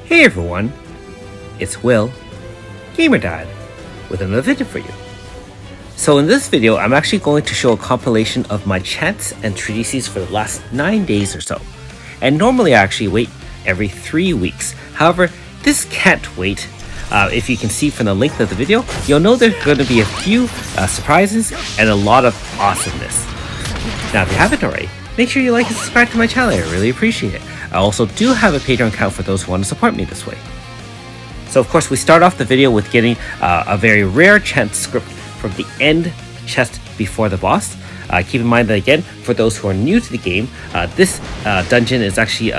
Hey everyone, it's Will, Gamer Dad, with another video for you. So in this video, I'm actually going to show a compilation of my chants and treatises for the last 9 days or so. And normally I actually wait every 3 weeks. However, this can't wait. If you can see from the length of the video, you'll know there's going to be a few surprises and a lot of awesomeness. Now if you haven't already, make sure you like and subscribe to my channel, I really appreciate it. I also do have a Patreon account for those who want to support me this way. So of course we start off the video with getting a very rare chant script from the end chest before the boss. Keep in mind that again, for those who are new to the game, this dungeon is actually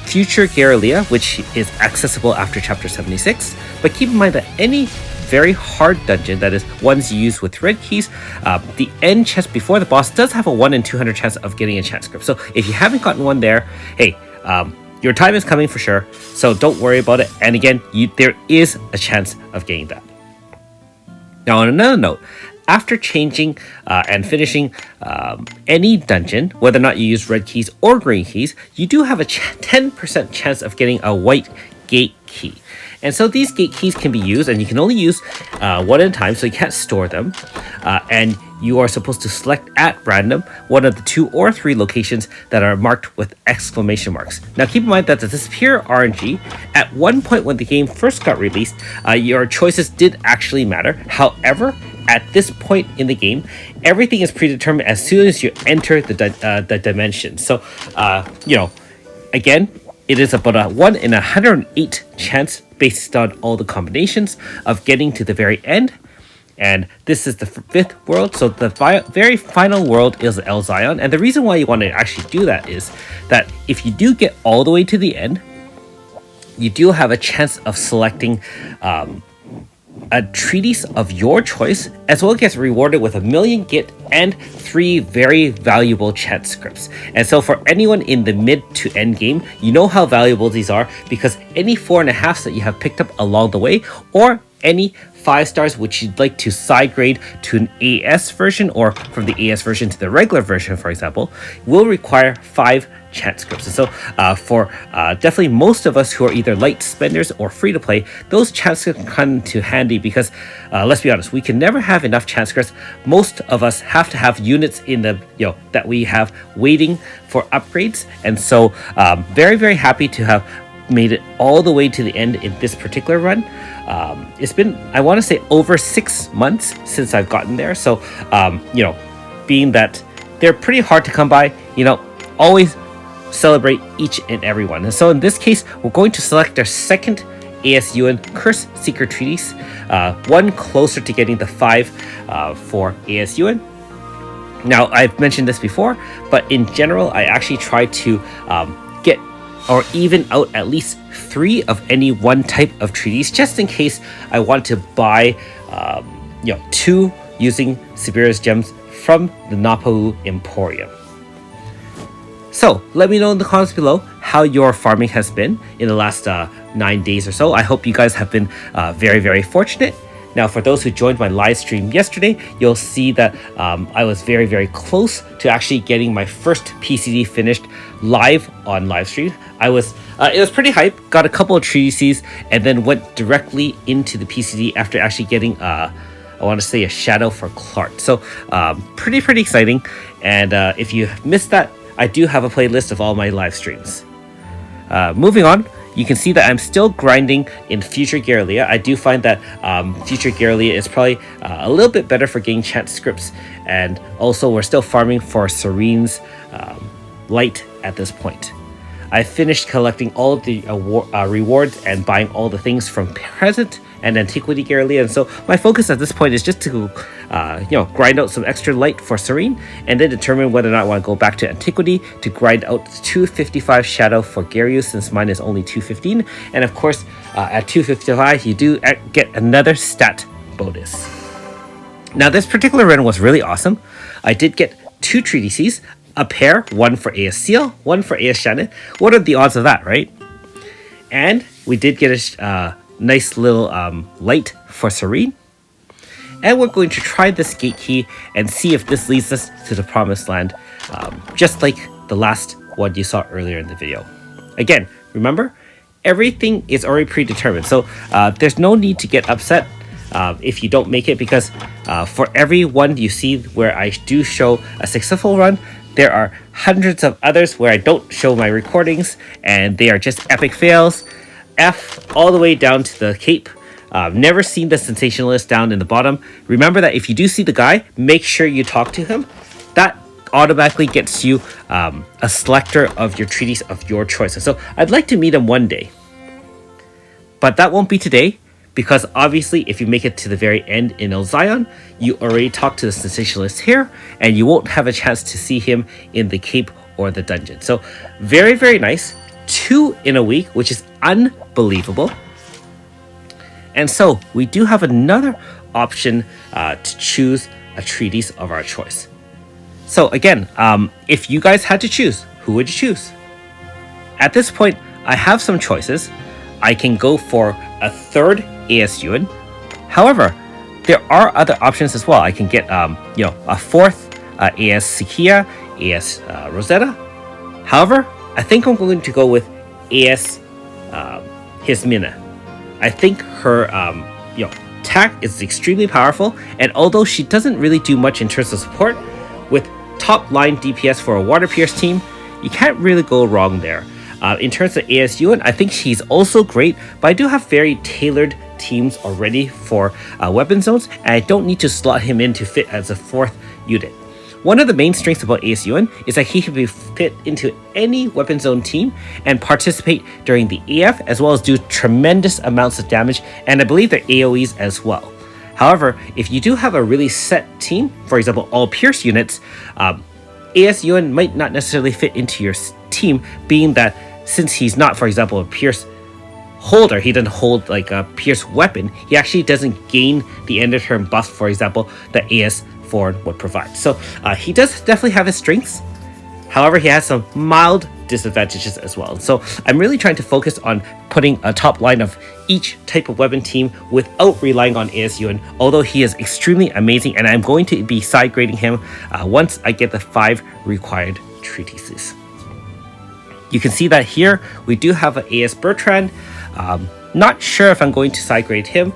Future Guerrilla, which is accessible after chapter 76. But keep in mind that any very hard dungeon, that is ones you use with red keys, the end chest before the boss does have a 1 in 200 chance of getting a chant script. So if you haven't gotten one there, hey, your time is coming for sure, so don't worry about it. And again, there is a chance of getting that. Now on another note, after changing and finishing any dungeon, whether or not you use red keys or green keys, you do have a 10% chance of getting a white gate key. And so these gate keys can be used, and you can only use one at a time, so you can't store them. And you are supposed to select at random one of the 2 or 3 locations that are marked with exclamation marks. Now keep in mind that this is pure RNG. At one point when the game first got released, your choices did actually matter. However, at this point in the game, everything is predetermined as soon as you enter the dimension. So, again, it is about a 1 in 108 chance based on all the combinations of getting to the very end. And this is the 5th world, so the very final world is El Zion. And the reason why you want to actually do that is that if you do get all the way to the end, you do have a chance of selecting a treatise of your choice, as well as gets rewarded with 1,000,000 git and 3 very valuable chant scripts. And so for anyone in the mid to end game, you know how valuable these are, because any 4.5s that you have picked up along the way, or any 5 stars which you'd like to side grade to an AS version, or from the AS version to the regular version, for example, will require 5 chant scripts. And so for definitely most of us who are either light spenders or free to play, those chant scripts come into handy because let's be honest, we can never have enough chant scripts. Most of us have to have units in the that we have waiting for upgrades. And so very, very happy to have made it all the way to the end in this particular run. It's been, I want to say, over 6 months since I've gotten there. So being that they're pretty hard to come by, always celebrate each and every one. And so in this case, we're going to select our second ASUN Curse Seeker Treatise, one closer to getting the 5 for ASUN. Now, I've mentioned this before, but in general, I actually try to get or even out at least 3 of any one type of treatise, just in case I want to buy 2 using Siberia's gems from the Napau Emporium. So let me know in the comments below how your farming has been in the last 9 days or so. I hope you guys have been very, very fortunate. Now, for those who joined my live stream yesterday, you'll see that I was very, very close to actually getting my first PCD finished live on live stream. It was pretty hype, got a couple of treatises, and then went directly into the PCD after actually getting, I want to say, a shadow for Clark. So pretty exciting. And if you missed that, I do have a playlist of all my live streams. Moving on, you can see that I'm still grinding in Future Guerrilla. I do find that Future Guerrilla is probably a little bit better for getting chant scripts, and also we're still farming for Serene's light at this point. I finished collecting all of the rewards and buying all the things from Present and Antiquity Guerrilla, and so my focus at this point is just to grind out some extra light for Serene, and then determine whether or not I want to go back to Antiquity to grind out 255 shadow for Garyu, since mine is only 215. And of course at 255 you do get another stat bonus. Now this particular run was really awesome. I did get 2 treatises, a pair, one for AS Seal, one for AS Shannon. What are the odds of that, right? And we did get a nice little light for Serene. And we're going to try this gate key and see if this leads us to the promised land, just like the last one you saw earlier in the video. Again, remember, everything is already predetermined. So there's no need to get upset if you don't make it, because for every one you see where I do show a successful run, there are hundreds of others where I don't show my recordings and they are just epic fails. F all the way down to the Cape. Never seen the sensationalist down in the bottom. Remember that if you do see the guy, make sure you talk to him. That automatically gets you a selector of your treatise of your choice. So I'd like to meet him one day, but that won't be today, because obviously if you make it to the very end in El Zion, you already talked to the sensationalist here and you won't have a chance to see him in the Cape or the dungeon. So very, very nice. 2 in a week, which is unbelievable. And so we do have another option to choose a treatise of our choice. So again, if you guys had to choose, who would you choose? At this point, I have some choices. I can go for a 3rd AS Yuan. However, there are other options as well. I can get a 4th AS Sikia, AS Rosetta. However, I think I'm going to go with AS Hismina. I think her attack is extremely powerful, and although she doesn't really do much in terms of support, with top line DPS for a Water Pierce team, you can't really go wrong there. In terms of AS Yuan, I think she's also great, but I do have very tailored teams already for weapon zones, and I don't need to slot him in to fit as a 4th unit. One of the main strengths about AS Yuan is that he can be fit into any weapon zone team and participate during the AF, as well as do tremendous amounts of damage, and I believe they're AoEs as well. However, if you do have a really set team, for example, all Pierce units, AS Yuan might not necessarily fit into your team, being that since he's not, for example, a Pierce holder, he doesn't hold like a Pierce weapon, he actually doesn't gain the end of turn buff, for example, that AS Forward would provide. So he does definitely have his strengths. However, he has some mild disadvantages as well. So I'm really trying to focus on putting a top line of each type of weapon team without relying on AS Yuan, although he is extremely amazing, and I'm going to be side grading him once I get the 5 required treatises. You can see that here we do have an AS Bertrand. Not sure if I'm going to side grade him,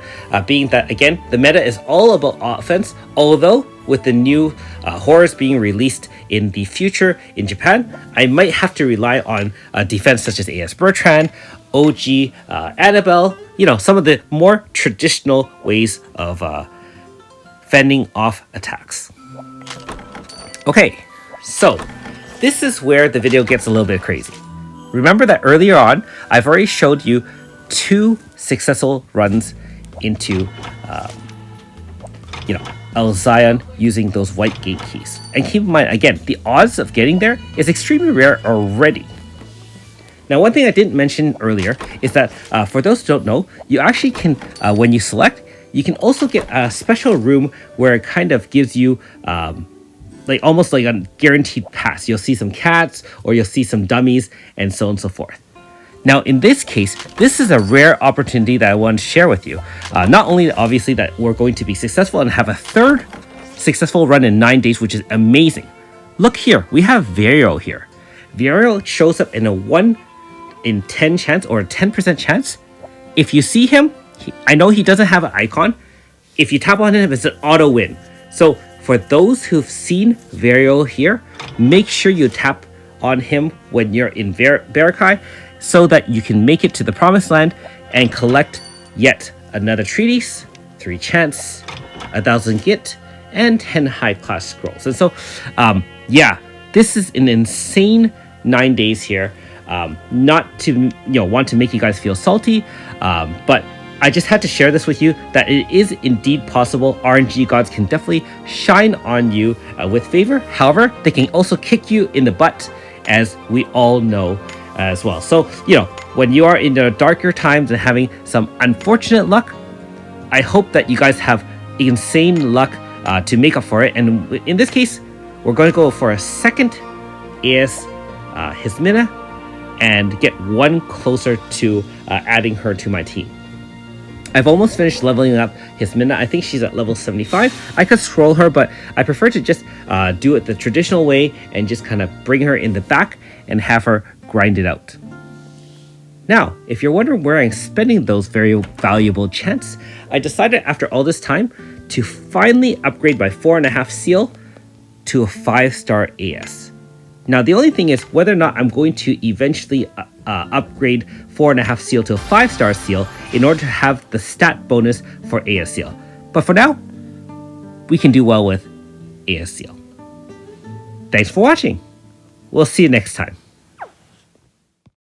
being that, again, the meta is all about offense, although with the new horrors being released in the future in Japan, I might have to rely on defense such as AS Bertrand, OG Annabelle, some of the more traditional ways of fending off attacks. Okay, so this is where the video gets a little bit crazy. Remember that earlier on, I've already showed you 2 successful runs into El Zion using those white gate keys. And keep in mind, again, the odds of getting there is extremely rare already. Now, one thing I didn't mention earlier is that for those who don't know, you actually can, when you select, you can also get a special room where it kind of gives you almost like a guaranteed pass. You'll see some cats, or you'll see some dummies, and so on and so forth. Now, in this case, this is a rare opportunity that I want to share with you. Not only, obviously, that we're going to be successful and have a 3rd successful run in 9 days, which is amazing. Look here, we have Vario here. Vario shows up in a 1 in 10 chance, or a 10% chance. If you see him, I know he doesn't have an icon. If you tap on him, it's an auto win. So for those who've seen Vario here, make sure you tap on him when you're in Barouki, so that you can make it to the promised land and collect yet another treatise, 3 chance, 1,000 git, and 10 high class scrolls. And so, this is an insane 9 days here. Not to want to make you guys feel salty, but I just had to share this with you, that it is indeed possible. RNG gods can definitely shine on you with favor. However, they can also kick you in the butt, as we all know as well. So, when you are in the darker times and having some unfortunate luck, I hope that you guys have insane luck to make up for it. And in this case, we're going to go for a 2nd AS Hismina and get 1 closer to adding her to my team. I've almost finished leveling up Hismina. I think she's at level 75. I could scroll her, but I prefer to just do it the traditional way and just kind of bring her in the back and have her grind it out. Now, if you're wondering where I'm spending those very valuable chants, I decided after all this time to finally upgrade my 4.5 seal to a 5-star AS. Now, the only thing is whether or not I'm going to eventually upgrade 4.5 seal to a 5-star seal in order to have the stat bonus for AS seal. But for now, we can do well with AS seal. Thanks for watching. We'll see you next time.